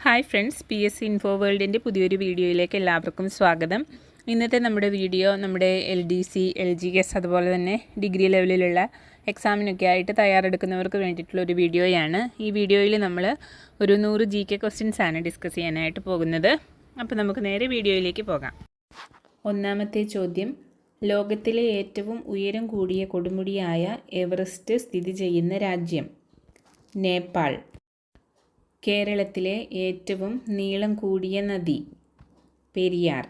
Hi friends, PSC info വേൾഡിൻ്റെ പുതിയൊരു വീഡിയോയിലേക്ക് എല്ലാവർക്കും സ്വാഗതം. ഇന്നത്തെ നമ്മുടെ വീഡിയോ നമ്മുടെ LDC, LGS അതുപോലെ തന്നെ ഡിഗ്രി ലെവലിലുള്ള എക്സാമിനൊക്കെ ആയിട്ട് തയ്യാറെടുക്കുന്നവർക്ക് വേണ്ടിയിട്ടുള്ളൊരു വീഡിയോയാണ്. ഈ വീഡിയോയിൽ നമ്മൾ ഒരു 100 GK ക്വസ്റ്റ്യൻസ് ആണ് ഡിസ്കസ് ചെയ്യാനായിട്ട് പോകുന്നത്. അപ്പോൾ നമുക്ക് നേരെ വീഡിയോയിലേക്ക് പോകാം. ഒന്നാമത്തെ ചോദ്യം, ലോകത്തിലെ ഏറ്റവും ഉയരം കൂടിയ കൊടുമുടിയായ എവറസ്റ്റ് സ്ഥിതി ചെയ്യുന്ന രാജ്യം? നേപ്പാൾ. കേരളത്തിലെ ഏറ്റവും നീളം കൂടിയ നദി? പെരിയാർ.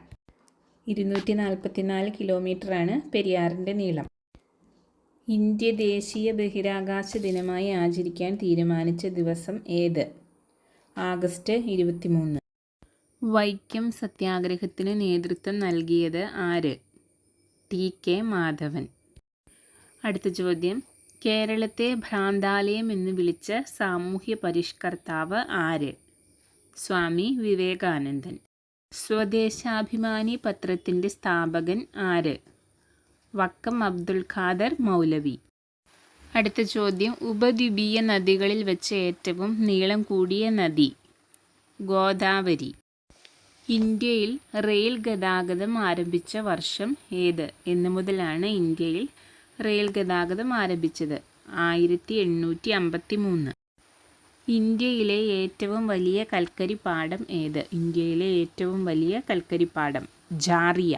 244 കിലോമീറ്ററാണ് പെരിയാറിൻ്റെ നീളം. ഇന്ത്യ ദേശീയ ബഹിരാകാശ ദിനമായി ആചരിക്കാൻ തീരുമാനിച്ച ദിവസം ഏത്? ആഗസ്റ്റ് 23. വൈക്കം സത്യാഗ്രഹത്തിന് നേതൃത്വം നൽകിയത് ആര്? TK മാധവൻ. അടുത്ത ചോദ്യം, കേരളത്തെ ഭ്രാന്താലയം എന്ന് വിളിച്ച സാമൂഹ്യ പരിഷ്കർത്താവ് ആര്? സ്വാമി വിവേകാനന്ദൻ. സ്വദേശാഭിമാനി പത്രത്തിൻ്റെ സ്ഥാപകൻ ആര്? വക്കം അബ്ദുൽ ഖാദർ മൗലവി. അടുത്ത ചോദ്യം, ഉപദ്വീപീയ നദികളിൽ വെച്ച് ഏറ്റവും നീളം കൂടിയ നദി? ഗോദാവരി. ഇന്ത്യയിൽ റെയിൽ ഗതാഗതം ആരംഭിച്ച വർഷം ഏത്? എന്ന് മുതലാണ് ഇന്ത്യയിൽ റെയിൽ ഗതാഗതം ആരംഭിച്ചത്? 1853. ഇന്ത്യയിലെ ഏറ്റവും വലിയ കൽക്കരിപ്പാടം ഏത്? ഇന്ത്യയിലെ ഏറ്റവും വലിയ കൽക്കരിപ്പാടം ജാറിയ.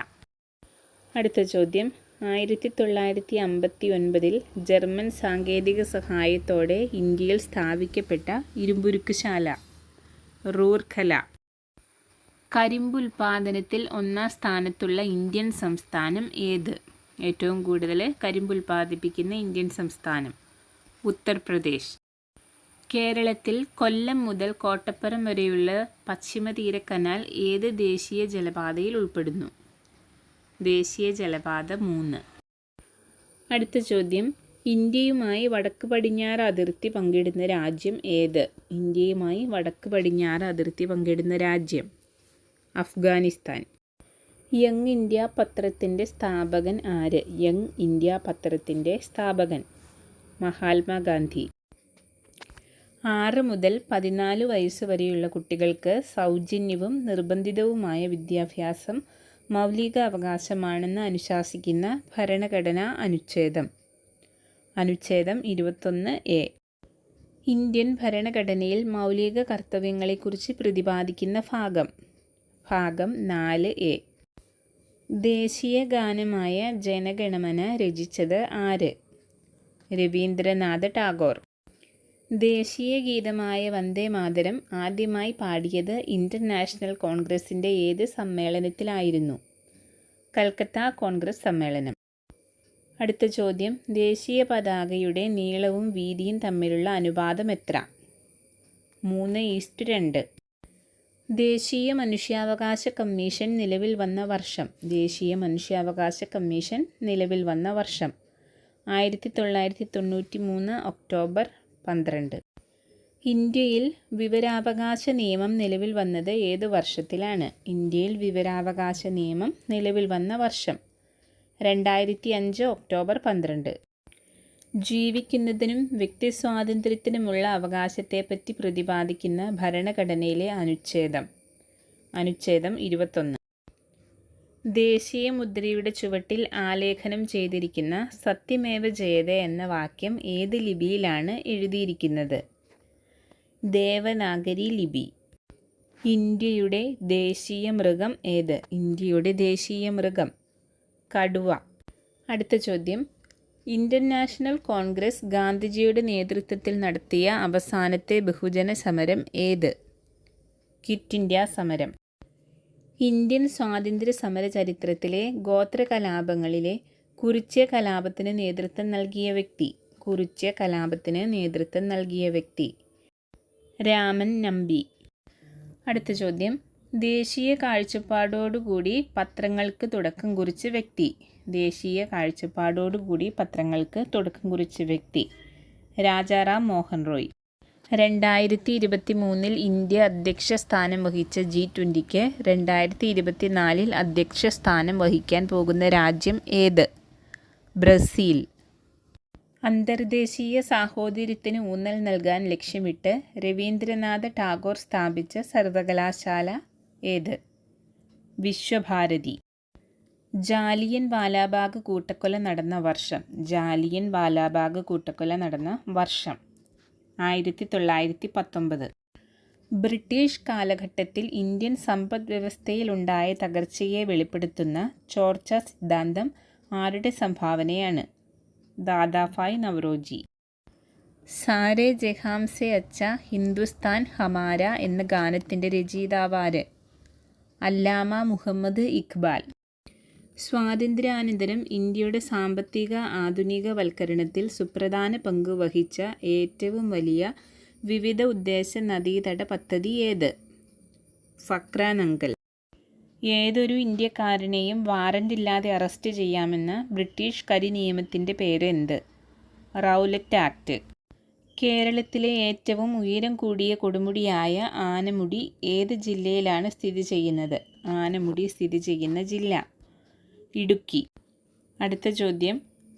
അടുത്ത ചോദ്യം, 1959 ജർമ്മൻ സാങ്കേതിക സഹായത്തോടെ ഇന്ത്യയിൽ സ്ഥാപിക്കപ്പെട്ട ഇരുമ്പുരുക്കുശാല? റൂർക്കല. കരിമ്പുൽപാദനത്തിൽ ഒന്നാം സ്ഥാനത്തുള്ള ഇന്ത്യൻ സംസ്ഥാനം ഏത്? ഏറ്റവും കൂടുതൽ കരിമ്പ് ഉൽപ്പാദിപ്പിക്കുന്ന ഇന്ത്യൻ സംസ്ഥാനം? ഉത്തർപ്രദേശ്. കേരളത്തിൽ കൊല്ലം മുതൽ കോട്ടപ്പുറം വരെയുള്ള പശ്ചിമതീര കനാൽ ഏത് ദേശീയ ജലപാതയിൽ ഉൾപ്പെടുന്നു? ദേശീയ ജലപാത 3. അടുത്ത ചോദ്യം, ഇന്ത്യയുമായി വടക്ക് പടിഞ്ഞാറ് അതിർത്തി പങ്കിടുന്ന രാജ്യം ഏത്? ഇന്ത്യയുമായി വടക്ക് പടിഞ്ഞാറ് അതിർത്തി പങ്കിടുന്ന രാജ്യം? അഫ്ഗാനിസ്ഥാൻ. യങ് ഇന്ത്യ പത്രത്തിൻ്റെ സ്ഥാപകൻ ആര്? യങ് ഇന്ത്യ പത്രത്തിൻ്റെ സ്ഥാപകൻ മഹാത്മാഗാന്ധി. 6 മുതൽ 14 വയസ്സ് വരെയുള്ള കുട്ടികൾക്ക് സൗജന്യവും നിർബന്ധിതവുമായ വിദ്യാഭ്യാസം മൗലിക അവകാശമാണെന്ന് അനുശാസിക്കുന്ന ഭരണഘടനാ അനുച്ഛേദം? അനുച്ഛേദം 21A. ഇന്ത്യൻ ഭരണഘടനയിൽ മൗലിക കർത്തവ്യങ്ങളെക്കുറിച്ച് പ്രതിപാദിക്കുന്ന ഭാഗം? ഭാഗം 4A. ദേശീയ ഗാനമായ ജനഗണമന രചിച്ചത് ആര്? രവീന്ദ്രനാഥ ടാഗോർ. ദേശീയ ഗീതമായ വന്ദേ മാതരം ആദ്യമായി പാടിയത് ഇന്റർനാഷണൽ കോൺഗ്രസിൻ്റെ ഏത് സമ്മേളനത്തിലായിരുന്നു? കൽക്കത്ത കോൺഗ്രസ് സമ്മേളനം. അടുത്ത ചോദ്യം, ദേശീയ പതാകയുടെ നീളവും വീതിയും തമ്മിലുള്ള അനുപാതം എത്ര? 3:2. ദേശീയ മനുഷ്യാവകാശ കമ്മീഷൻ നിലവിൽ വന്ന വർഷം? ദേശീയ മനുഷ്യാവകാശ കമ്മീഷൻ നിലവിൽ വന്ന വർഷം 1993 ഒക്ടോബർ 12. ഇന്ത്യയിൽ വിവരാവകാശ നിയമം നിലവിൽ വന്നത് ഏത് വർഷത്തിലാണ്? ഇന്ത്യയിൽ വിവരാവകാശ നിയമം നിലവിൽ വന്ന വർഷം 2005 ഒക്ടോബർ 12. ജീവിക്കുന്നതിനും വ്യക്തിസ്വാതന്ത്ര്യത്തിനുമുള്ള അവകാശത്തെപ്പറ്റി പ്രതിപാദിക്കുന്ന ഭരണഘടനയിലെ അനുച്ഛേദം? അനുച്ഛേദം 21. ദേശീയ മുദ്രയുടെ ചുവട്ടിൽ ആലേഖനം ചെയ്തിരിക്കുന്ന സത്യമേവ ജയതേ എന്ന വാക്യം ഏത് ലിപിയിലാണ് എഴുതിയിരിക്കുന്നത്? ദേവനാഗരി ലിപി. ഇന്ത്യയുടെ ദേശീയ മൃഗം ഏത്? ഇന്ത്യയുടെ ദേശീയ മൃഗം കടുവ. അടുത്ത ചോദ്യം, ഇന്റർനാഷണൽ കോൺഗ്രസ് ഗാന്ധിജിയുടെ നേതൃത്വത്തിൽ നടത്തിയ അവസാനത്തെ ബഹുജന സമരം ഏത്? ക്വിറ്റ് ഇന്ത്യ സമരം. ഇന്ത്യൻ സ്വാതന്ത്ര്യ സമര ചരിത്രത്തിലെ ഗോത്ര കലാപങ്ങളിലെ കുറിച്യ കലാപത്തിന് നേതൃത്വം നൽകിയ വ്യക്തി? കുറിച്യ കലാപത്തിന് നേതൃത്വം നൽകിയ വ്യക്തി രാമൻ നമ്പി. അടുത്ത ചോദ്യം, ദേശീയ കാഴ്ചപ്പാടോടുകൂടി പത്രങ്ങൾക്ക് തുടക്കം കുറിച്ച വ്യക്തി? ദേശീയ കാഴ്ചപ്പാടോടുകൂടി പത്രങ്ങൾക്ക് തുടക്കം കുറിച്ച വ്യക്തി രാജാറാം മോഹൻ റോയ്. 2023 ഇന്ത്യ അധ്യക്ഷ സ്ഥാനം വഹിച്ച G20 2024 അധ്യക്ഷ സ്ഥാനം വഹിക്കാൻ പോകുന്ന രാജ്യം ഏത്? ബ്രസീൽ. അന്തർദേശീയ സാഹോദര്യത്തിന് ഊന്നൽ നൽകാൻ ലക്ഷ്യമിട്ട് രവീന്ദ്രനാഥ ടാഗോർ സ്ഥാപിച്ച സർവകലാശാല ഏത്? വിശ്വഭാരതി. ജാലിയൻ വാലാബാഗ് കൂട്ടക്കൊല നടന്ന വർഷം. ജാലിയൻ വാലാബാഗ് കൂട്ടക്കൊല നടന്ന വർഷം 1919. ബ്രിട്ടീഷ് കാലഘട്ടത്തിൽ ഇന്ത്യൻ സമ്പദ് വ്യവസ്ഥയിലുണ്ടായ തകർച്ചയെ വെളിപ്പെടുത്തുന്ന ചോർച്ച സിദ്ധാന്തം ആരുടെ സംഭാവനയാണ്? ദാദാഭായ് നവറോജി. സാരേ ജഹാം സെ അച്ച ഹിന്ദുസ്ഥാൻ ഹമാര എന്ന ഗാനത്തിൻ്റെ രചയിതാവാര്? അല്ലാമ മുഹമ്മദ് ഇഖ്ബാൽ. സ്വാതന്ത്ര്യാനന്തരം ഇന്ത്യയുടെ സാമ്പത്തിക ആധുനികവൽക്കരണത്തിൽ സുപ്രധാന പങ്ക് വഹിച്ച ഏറ്റവും വലിയ വിവിധ ഉദ്ദേശ നദീതട പദ്ധതി ഏത്? ഫക്ര നങ്കൽ. ഏതൊരു ഇന്ത്യക്കാരനെയും വാറന്റില്ലാതെ അറസ്റ്റ് ചെയ്യാമെന്ന ബ്രിട്ടീഷ് കരിനിയമത്തിൻ്റെ പേര് എന്ത്? Rowlatt act. കേരളത്തിലെ ഏറ്റവും ഉയരം കൂടിയ കൊടുമുടിയായ ആനമുടി ഏത് ജില്ലയിലാണ് സ്ഥിതി ചെയ്യുന്നത്? ആനമുടി സ്ഥിതി ചെയ്യുന്ന ജില്ല ഇടുക്കി. അടുത്ത ചോദ്യം,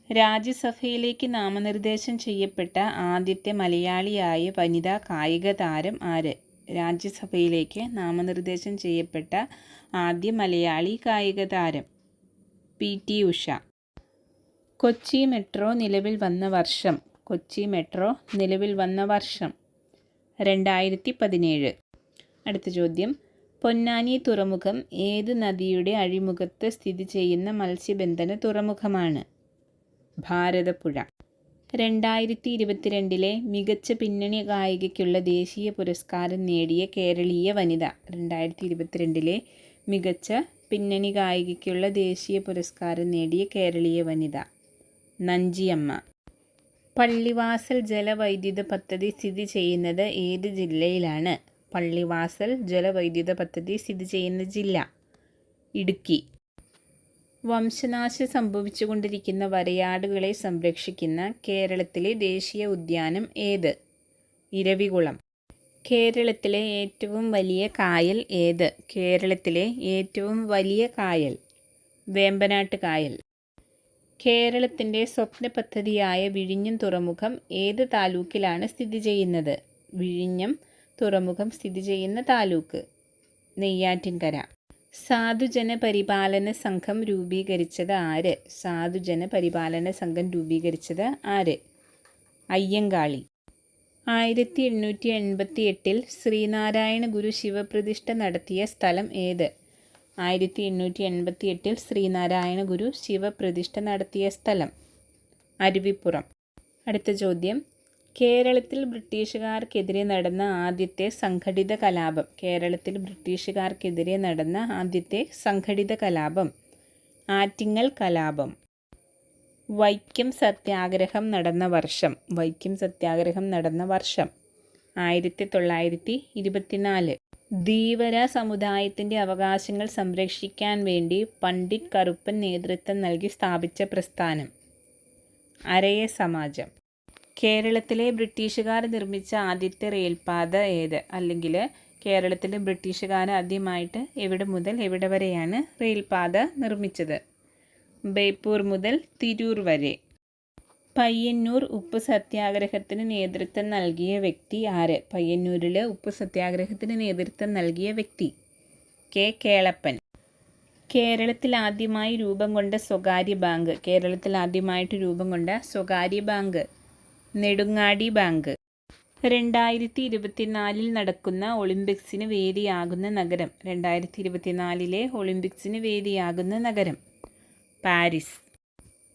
രാജ്യസഭയിലേക്ക് നാമനിർദ്ദേശം ചെയ്യപ്പെട്ട ആദ്യത്തെ മലയാളിയായ വനിതാ കായിക താരം ആര്? രാജ്യസഭയിലേക്ക് നാമനിർദ്ദേശം ചെയ്യപ്പെട്ട ആദ്യ മലയാളി കായിക താരം PT ഉഷ. കൊച്ചി മെട്രോ നിലവിൽ വന്ന വർഷം. കൊച്ചി മെട്രോ നിലവിൽ വന്ന വർഷം 2017. അടുത്ത ചോദ്യം, പൊന്നാനി തുറമുഖം ഏത് നദിയുടെ അഴിമുഖത്ത് സ്ഥിതി ചെയ്യുന്ന മത്സ്യബന്ധന തുറമുഖമാണ്? ഭാരതപ്പുഴ. 2022 മികച്ച പിന്നണി ഗായികയ്ക്കുള്ള ദേശീയ പുരസ്കാരം നേടിയ കേരളീയ വനിത. 2022 മികച്ച പിന്നണി ഗായികയ്ക്കുള്ള ദേശീയ പുരസ്കാരം നേടിയ കേരളീയ വനിത നഞ്ചിയമ്മ. പള്ളിവാസൽ ജലവൈദ്യുത പദ്ധതി സ്ഥിതി ചെയ്യുന്നത് ഏത് ജില്ലയിലാണ്? പള്ളിവാസൽ ജലവൈദ്യുത പദ്ധതി സ്ഥിതി ചെയ്യുന്ന ജില്ല ഇടുക്കി. വംശനാശം സംഭവിച്ചുകൊണ്ടിരിക്കുന്ന വരയാടുകളെ സംരക്ഷിക്കുന്ന കേരളത്തിലെ ദേശീയ ഉദ്യാനം ഏത്? ഇരവികുളം. കേരളത്തിലെ ഏറ്റവും വലിയ കായൽ ഏത്? കേരളത്തിലെ ഏറ്റവും വലിയ കായൽ വേമ്പനാട്ട് കായൽ. കേരളത്തിൻ്റെ സ്വപ്ന പദ്ധതിയായ വിഴിഞ്ഞം തുറമുഖം ഏത് താലൂക്കിലാണ് സ്ഥിതി ചെയ്യുന്നത്? വിഴിഞ്ഞം തുറമുഖം സ്ഥിതി ചെയ്യുന്ന താലൂക്ക് നെയ്യാറ്റിൻകര. സാധുജന പരിപാലന സംഘം രൂപീകരിച്ചത് ആര്? സാധുജന പരിപാലന സംഘം രൂപീകരിച്ചത് ആര്? അയ്യങ്കാളി. 1888 ശ്രീനാരായണ ഗുരു ശിവപ്രതിഷ്ഠ നടത്തിയ സ്ഥലം ഏത്? 1888 ശ്രീനാരായണ ഗുരു ശിവപ്രതിഷ്ഠ നടത്തിയ സ്ഥലം അരുവിപ്പുറം. അടുത്ത ചോദ്യം, കേരളത്തിൽ ബ്രിട്ടീഷുകാർക്കെതിരെ നടന്ന ആദ്യത്തെ സംഘടിത കലാപം. കേരളത്തിൽ ബ്രിട്ടീഷുകാർക്കെതിരെ നടന്ന ആദ്യത്തെ സംഘടിത കലാപം ആറ്റിങ്ങൽ കലാപം. വൈക്കം സത്യാഗ്രഹം നടന്ന വർഷം. വൈക്കം സത്യാഗ്രഹം നടന്ന വർഷം 1924. ധീവര സമുദായത്തിൻ്റെ അവകാശങ്ങൾ സംരക്ഷിക്കാൻ വേണ്ടി പണ്ഡിറ്റ് കറുപ്പൻ നേതൃത്വം നൽകി സ്ഥാപിച്ച പ്രസ്ഥാനം അരയ സമാജം. കേരളത്തിലെ ബ്രിട്ടീഷുകാർ നിർമ്മിച്ച ആദ്യത്തെ റെയിൽപാത ഏത്? അല്ലെങ്കിൽ കേരളത്തിലെ ബ്രിട്ടീഷുകാർ ആദ്യമായിട്ട് എവിടെ മുതൽ എവിടെ വരെയാണ് റെയിൽപാത നിർമ്മിച്ചത്? ബേപ്പൂർ മുതൽ തിരൂർ വരെ. പയ്യന്നൂർ ഉപ്പ് സത്യാഗ്രഹത്തിന് നേതൃത്വം നൽകിയ വ്യക്തി ആര്? പയ്യന്നൂരിലെ ഉപ്പ് സത്യാഗ്രഹത്തിന് നേതൃത്വം നൽകിയ വ്യക്തി കേളപ്പൻ. കേരളത്തിൽ ആദ്യമായി രൂപം കൊണ്ട സ്വകാര്യ ബാങ്ക്. കേരളത്തിൽ ആദ്യമായിട്ട് രൂപം കൊണ്ട സ്വകാര്യ ബാങ്ക് നെടുങ്ങാടി ബാങ്ക്. 2024 നടക്കുന്ന ഒളിമ്പിക്സിന് വേദിയാകുന്ന നഗരം. 2024 ഒളിമ്പിക്സിന് വേദിയാകുന്ന നഗരം പാരീസ്.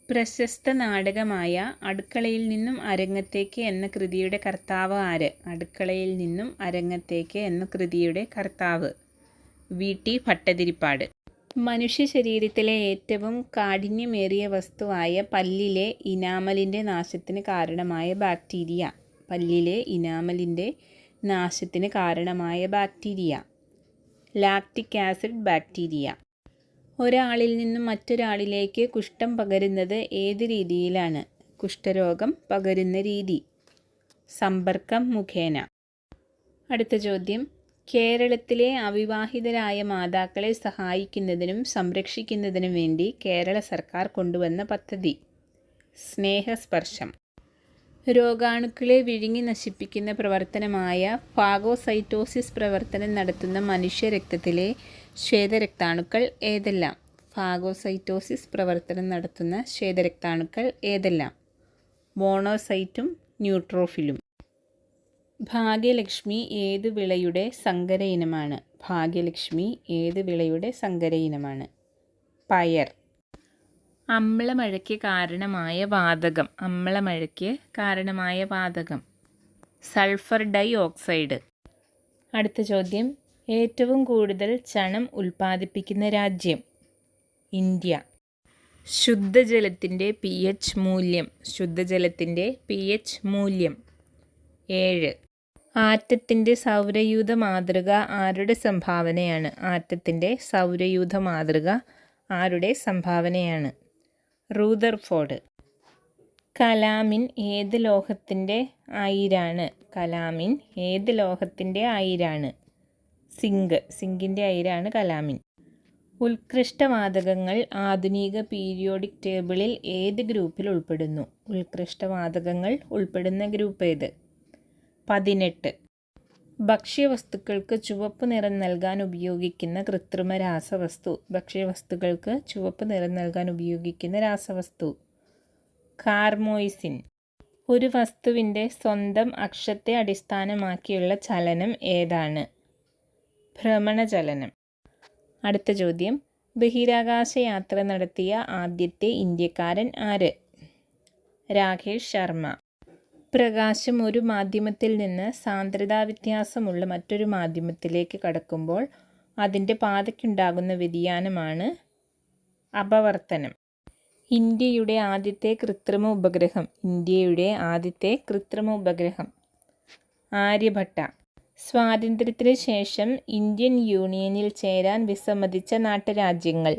പ്രശസ്ത നാടകമായ അടുക്കളയിൽ നിന്നും അരങ്ങത്തേക്ക് എന്ന കൃതിയുടെ കർത്താവ് ആര്? അടുക്കളയിൽ നിന്നും അരങ്ങത്തേക്ക് എന്ന കൃതിയുടെ കർത്താവ് VT ഭട്ടതിരിപ്പാട്. മനുഷ്യ ശരീരത്തിലെ ഏറ്റവും കാഠിന്യമേറിയ വസ്തുവായ പല്ലിലെ ഇനാമലിൻ്റെ നാശത്തിന് കാരണമായ ബാക്ടീരിയ. പല്ലിലെ ഇനാമലിൻ്റെ നാശത്തിന് കാരണമായ ബാക്ടീരിയ ലാക്റ്റിക് ആസിഡ് ബാക്ടീരിയ. ഒരാളിൽ നിന്നും മറ്റൊരാളിലേക്ക് കുഷ്ഠം പകരുന്നത് ഏത് രീതിയിലാണ്? കുഷ്ഠരോഗം പകരുന്ന രീതി സമ്പർക്കം മുഖേന. അടുത്ത ചോദ്യം, കേരളത്തിലെ അവിവാഹിതരായ മാതാക്കളെ സഹായിക്കുന്നതിനും സംരക്ഷിക്കുന്നതിനും വേണ്ടി കേരള സർക്കാർ കൊണ്ടുവന്ന പദ്ധതി സ്നേഹസ്പർശം. രോഗാണുക്കളെ വിഴുങ്ങി നശിപ്പിക്കുന്ന പ്രവർത്തനമായ ഫാഗോസൈറ്റോസിസ് പ്രവർത്തനം നടത്തുന്ന മനുഷ്യരക്തത്തിലെ ശ്വേതരക്താണുക്കൾ ഏതെല്ലാം? ഫാഗോസൈറ്റോസിസ് പ്രവർത്തനം നടത്തുന്ന ശ്വേതരക്താണുക്കൾ ഏതെല്ലാം? മോണോസൈറ്റും ന്യൂട്രോഫിലും. ഭാഗ്യലക്ഷ്മി ഏതു വിളയുടെ സങ്കര ഇനമാണ്? ഭാഗ്യലക്ഷ്മി ഏതു വിളയുടെ സങ്കര ഇനമാണ്? പയർ. അമ്ലമഴയ്ക്ക് കാരണമായ വാതകം. അമ്ലമഴയ്ക്ക് കാരണമായ വാതകം സൾഫർ ഡൈ ഓക്സൈഡ്. അടുത്ത ചോദ്യം, ഏറ്റവും കൂടുതൽ ചണം ഉൽപ്പാദിപ്പിക്കുന്ന രാജ്യം? ഇന്ത്യ. ശുദ്ധജലത്തിൻ്റെ pH മൂല്യം. ശുദ്ധജലത്തിൻ്റെ pH മൂല്യം 7. ആറ്റത്തിൻ്റെ സൗരയൂഥ മാതൃക ആരുടെ സംഭാവനയാണ്? ആറ്റത്തിൻ്റെ സൗരയൂഥ മാതൃക ആരുടെ സംഭാവനയാണ്? റൂദർഫോർഡ്. കലാമിൻ ഏത് ലോഹത്തിൻ്റെ അയിരാണ്? കലാമിൻ ഏത് ലോഹത്തിൻ്റെ അയിരാണ്? സിങ്ക്. സിങ്കിൻ്റെ അയിരാണ് കലാമിൻ. ഉത്കൃഷ്ടവാതകങ്ങൾ ആധുനിക പീരിയോഡിക് ടേബിളിൽ ഏത് ഗ്രൂപ്പിൽ ഉൾപ്പെടുന്നു? ഉത്കൃഷ്ടവാതകങ്ങൾ ഉൾപ്പെടുന്ന ഗ്രൂപ്പ് ഏത്? 18. ഭക്ഷ്യവസ്തുക്കൾക്ക് ചുവപ്പ് നിറം നൽകാൻ ഉപയോഗിക്കുന്ന കൃത്രിമ രാസവസ്തു. ഭക്ഷ്യവസ്തുക്കൾക്ക് ചുവപ്പ് നിറം നൽകാൻ ഉപയോഗിക്കുന്ന രാസവസ്തു കാർമോയിസിൻ. ഒരു വസ്തുവിൻ്റെ സ്വന്തം അക്ഷത്തെ അടിസ്ഥാനമാക്കിയുള്ള ചലനം ഏതാണ്? ഭ്രമണചലനം. അടുത്ത ചോദ്യം, ബഹിരാകാശ യാത്ര നടത്തിയ ആദ്യത്തെ ഇന്ത്യക്കാരൻ ആര്? രാകേഷ് ശർമ്മ. പ്രകാശം ഒരു മാധ്യമത്തിൽ നിന്ന് സാന്ദ്രതാ വ്യത്യാസമുള്ള മറ്റൊരു മാധ്യമത്തിലേക്ക് കടക്കുമ്പോൾ അതിൻ്റെ പാതയ്ക്കുണ്ടാകുന്ന വ്യതിയാനമാണ് അപവർത്തനം. ഇന്ത്യയുടെ ആദ്യത്തെ കൃത്രിമ ഉപഗ്രഹം. ഇന്ത്യയുടെ ആദ്യത്തെ കൃത്രിമ ഉപഗ്രഹം ആര്യഭട്ട. സ്വാതന്ത്ര്യത്തിന് ശേഷം ഇന്ത്യൻ യൂണിയനിൽ ചേരാൻ വിസമ്മതിച്ച നാട്ടുരാജ്യങ്ങൾ?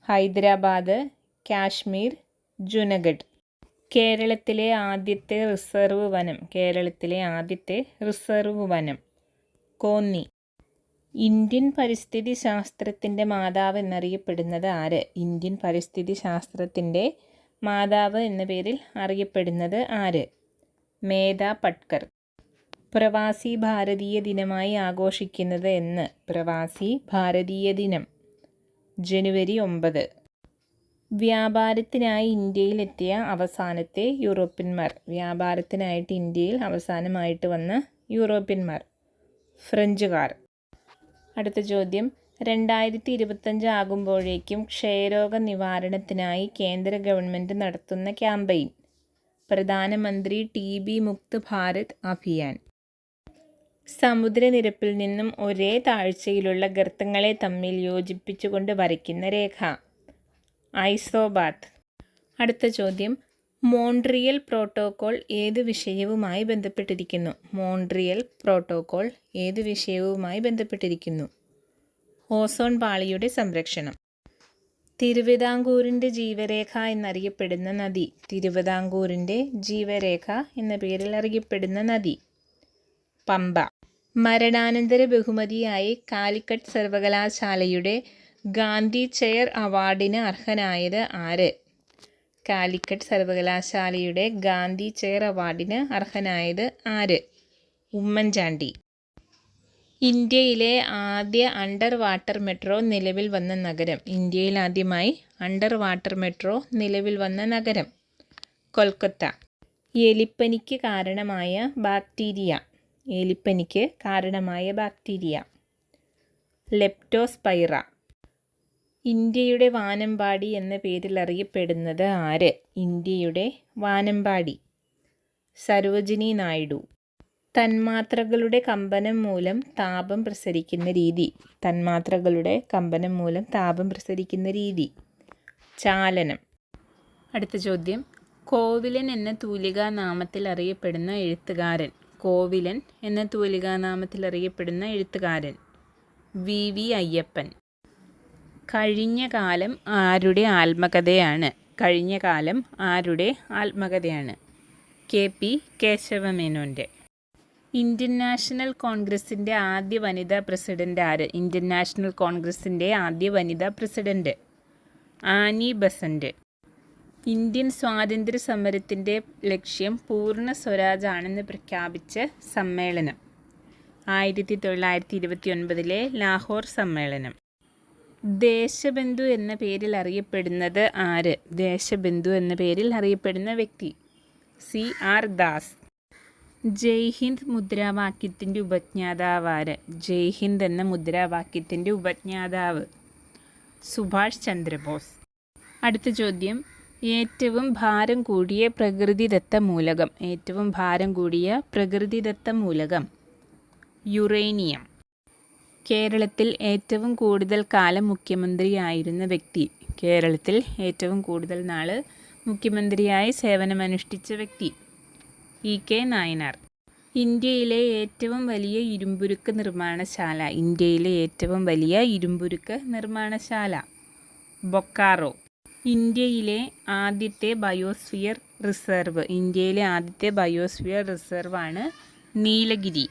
ഹൈദരാബാദ്, കാശ്മീർ, ജുനഗഡ്. കേരളത്തിലെ ആദ്യത്തെ റിസർവ് വനം. കേരളത്തിലെ ആദ്യത്തെ റിസർവ് വനം കോന്നി. ഇന്ത്യൻ പരിസ്ഥിതി ശാസ്ത്രത്തിൻ്റെ മാതാവ് എന്നറിയപ്പെടുന്നത് ആര്? ഇന്ത്യൻ പരിസ്ഥിതി ശാസ്ത്രത്തിൻ്റെ മാതാവ് എന്ന പേരിൽ അറിയപ്പെടുന്നത് ആര്? മേധ പട്കർ. പ്രവാസി ഭാരതീയ ദിനമായി ആഘോഷിക്കുന്നത് എന്ന്? പ്രവാസി ഭാരതീയ ദിനം ജനുവരി 9. വ്യാപാരത്തിനായി ഇന്ത്യയിലെത്തിയ അവസാനത്തെ യൂറോപ്യന്മാർ. വ്യാപാരത്തിനായിട്ട് ഇന്ത്യയിൽ അവസാനമായിട്ട് വന്ന യൂറോപ്യന്മാർ ഫ്രഞ്ചുകാർ. അടുത്ത ചോദ്യം, 2025 ആകുമ്പോഴേക്കും ക്ഷയരോഗ നിവാരണത്തിനായി കേന്ദ്ര ഗവൺമെൻറ് നടത്തുന്ന ക്യാമ്പയിൻ? പ്രധാനമന്ത്രി TB മുക്ത് ഭാരത് അഭിയാൻ. സമുദ്രനിരപ്പിൽ നിന്നും ഒരേ താഴ്ചയിലുള്ള ഗർത്തങ്ങളെ തമ്മിൽ യോജിപ്പിച്ചുകൊണ്ട് വരയ്ക്കുന്ന രേഖ? ഐസോബാത്ത്. അടുത്ത ചോദ്യം, മോൺട്രിയൽ പ്രോട്ടോകോൾ ഏത് വിഷയവുമായി ബന്ധപ്പെട്ടിരിക്കുന്നു? മോൺട്രിയൽ പ്രോട്ടോകോൾ ഏത് വിഷയവുമായി ബന്ധപ്പെട്ടിരിക്കുന്നു? ഓസോൺ പാളിയുടെ സംരക്ഷണം. തിരുവിതാംകൂറിൻ്റെ ജീവരേഖ എന്നറിയപ്പെടുന്ന നദി? തിരുവിതാംകൂറിൻ്റെ ജീവരേഖ എന്ന പേരിൽ അറിയപ്പെടുന്ന നദി പമ്പ. മരണാനന്തര ബഹുമതിയായി കാലിക്കറ്റ് സർവകലാശാലയുടെ ഗാന്ധി ചെയർ അവാർഡിന് അർഹനായത് ആര്? കാലിക്കറ്റ് സർവകലാശാലയുടെ ഗാന്ധി ചെയർ അവാർഡിന് അർഹനായത് ആര്? ഉമ്മൻചാണ്ടി. ഇന്ത്യയിലെ ആദ്യ അണ്ടർ വാട്ടർ മെട്രോ നിലവിൽ വന്ന നഗരം? ഇന്ത്യയിൽ ആദ്യമായി അണ്ടർ വാട്ടർ മെട്രോ നിലവിൽ വന്ന നഗരം കൊൽക്കത്ത. എലിപ്പനിക്ക് കാരണമായ ബാക്ടീരിയ? എലിപ്പനിക്ക് കാരണമായ ബാക്ടീരിയ ലെപ്റ്റോസ്പൈറ. ഇന്ത്യയുടെ വാനമ്പാടി എന്ന പേരിൽ അറിയപ്പെടുന്നത് ആര്? ഇന്ത്യയുടെ വാനമ്പാടി സരോജിനി നായിഡു. തന്മാത്രകളുടെ കമ്പനം മൂലം താപം പ്രസരിക്കുന്ന രീതി? തന്മാത്രകളുടെ കമ്പനം മൂലം താപം പ്രസരിക്കുന്ന രീതി ചാലനം. അടുത്ത ചോദ്യം, കോവിലൻ എന്ന തൂലികാ നാമത്തിൽ അറിയപ്പെടുന്ന എഴുത്തുകാരൻ? കോവിലൻ എന്ന തൂലികാ നാമത്തിൽ അറിയപ്പെടുന്ന എഴുത്തുകാരൻ VV അയ്യപ്പൻ. കഴിഞ്ഞ കാലം ആരുടെ ആത്മകഥയാണ്? കഴിഞ്ഞ കാലം ആരുടെ ആത്മകഥയാണ്? KP കേശവമേനോൻ്റെ. ഇന്ത്യൻ നാഷണൽ കോൺഗ്രസിൻ്റെ ആദ്യ വനിതാ പ്രസിഡന്റ് ആര്? ഇന്ത്യൻ നാഷണൽ കോൺഗ്രസിൻ്റെ ആദ്യ വനിതാ പ്രസിഡന്റ് ആനി ബസന്റ്. ഇന്ത്യൻ സ്വാതന്ത്ര്യ സമരത്തിൻ്റെ ലക്ഷ്യം പൂർണ്ണ സ്വരാജാണെന്ന് പ്രഖ്യാപിച്ച സമ്മേളനം? 1929 ലാഹോർ സമ്മേളനം. ദേശബന്ധു എന്ന പേരിൽ അറിയപ്പെടുന്നത് ആര്? ദേശബന്ധു എന്ന പേരിൽ അറിയപ്പെടുന്ന വ്യക്തി CR ദാസ്. ജയ് ഹിന്ദ് മുദ്രാവാക്യത്തിൻ്റെ ഉപജ്ഞാതാവ് ആര്? ജയ് ഹിന്ദ് എന്ന മുദ്രാവാക്യത്തിൻ്റെ ഉപജ്ഞാതാവ് സുഭാഷ് ചന്ദ്രബോസ്. അടുത്ത ചോദ്യം, ഏറ്റവും ഭാരം കൂടിയ പ്രകൃതിദത്ത മൂലകം. ഏറ്റവും ഭാരം കൂടിയ പ്രകൃതിദത്ത മൂലകം യുറേനിയം. കേരളത്തിൽ ഏറ്റവും കൂടുതൽ കാലം മുഖ്യമന്ത്രിയായിരുന്ന വ്യക്തി. കേരളത്തിൽ ഏറ്റവും കൂടുതൽ നാൾ മുഖ്യമന്ത്രിയായി സേവനമനുഷ്ഠിച്ച വ്യക്തി EK നായനാർ. ഇന്ത്യയിലെ ഏറ്റവും വലിയ ഇരുമ്പുരുക്ക് നിർമ്മാണശാല. ഇന്ത്യയിലെ ഏറ്റവും വലിയ ഇരുമ്പുരുക്ക് നിർമ്മാണശാല ബൊക്കാറോ. ഇന്ത്യയിലെ ആദ്യത്തെ ബയോസ്ഫിയർ റിസർവ്. ഇന്ത്യയിലെ ആദ്യത്തെ ബയോസ്ഫിയർ റിസർവാണ് നീലഗിരി.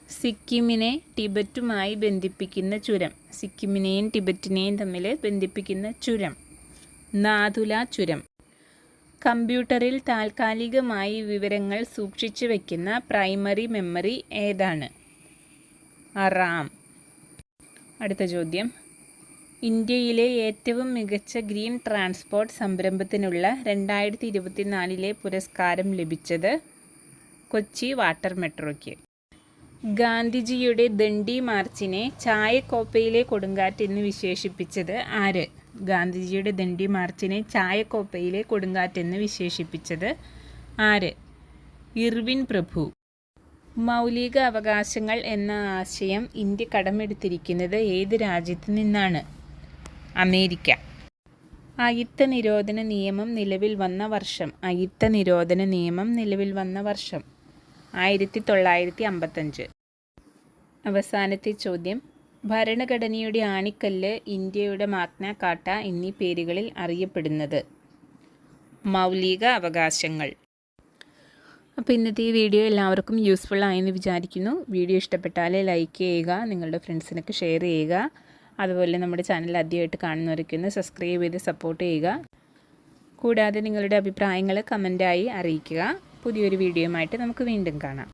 സിക്കിമിനെ ടിബറ്റുമായി ബന്ധിപ്പിക്കുന്ന ചുരം. സിക്കിമിനെയും ടിബറ്റിനെയും തമ്മിൽ ബന്ധിപ്പിക്കുന്ന ചുരം നാഥുല ചുരം. കമ്പ്യൂട്ടറിൽ താൽക്കാലികമായി വിവരങ്ങൾ സൂക്ഷിച്ചു വയ്ക്കുന്ന പ്രൈമറി മെമ്മറി ഏതാണ്? RAM. അടുത്ത ചോദ്യം, ഇന്ത്യയിലെ ഏറ്റവും മികച്ച ഗ്രീൻ ട്രാൻസ്പോർട്ട് സംരംഭത്തിനുള്ള 2024 പുരസ്കാരം ലഭിച്ചത് കൊച്ചി വാട്ടർ മെട്രോയ്ക്ക്. ഗാന്ധിജിയുടെ ദണ്ഡി മാർച്ചിനെ ചായക്കോപ്പയിലെ കൊടുങ്കാറ്റ് എന്ന് വിശേഷിപ്പിച്ചത് ആര്? ഗാന്ധിജിയുടെ ദണ്ഡി മാർച്ചിനെ ചായക്കോപ്പയിലെ കൊടുങ്കാറ്റ് എന്ന് വിശേഷിപ്പിച്ചത് ആര്? ഇർവിൻ പ്രഭു. മൗലിക അവകാശങ്ങൾ എന്ന ആശയം ഇന്ത്യ കടമെടുത്തിരിക്കുന്നത് ഏത് രാജ്യത്തു നിന്നാണ്? അമേരിക്ക. അയിത്ത നിരോധന നിയമം നിലവിൽ വന്ന വർഷം. അയിത്ത നിരോധന നിയമം നിലവിൽ വന്ന വർഷം 1955. അവസാനത്തെ ചോദ്യം, ഭരണഘടനയുടെ ആണിക്കല്ല്, ഇന്ത്യയുടെ മാഗ്ന കാർട്ട എന്നീ പേരുകളിൽ അറിയപ്പെടുന്നത്? മൗലിക അവകാശങ്ങൾ. അപ്പോൾ ഇന്നത്തെ ഈ വീഡിയോ എല്ലാവർക്കും യൂസ്ഫുൾ ആയെന്ന് വിചാരിക്കുന്നു. വീഡിയോ ഇഷ്ടപ്പെട്ടാൽ ലൈക്ക് ചെയ്യുക, നിങ്ങളുടെ ഫ്രണ്ട്സിനൊക്കെ ഷെയർ ചെയ്യുക. അതുപോലെ നമ്മുടെ ചാനൽ ആദ്യമായിട്ട് കാണുന്നവരൊക്കെ ഒന്ന് സബ്സ്ക്രൈബ് ചെയ്ത് സപ്പോർട്ട് ചെയ്യുക. കൂടാതെ നിങ്ങളുടെ അഭിപ്രായങ്ങൾ കമൻറ്റായി അറിയിക്കുക. പുതിയൊരു വീഡിയോയുമായിട്ട് നമുക്ക് വീണ്ടും കാണാം.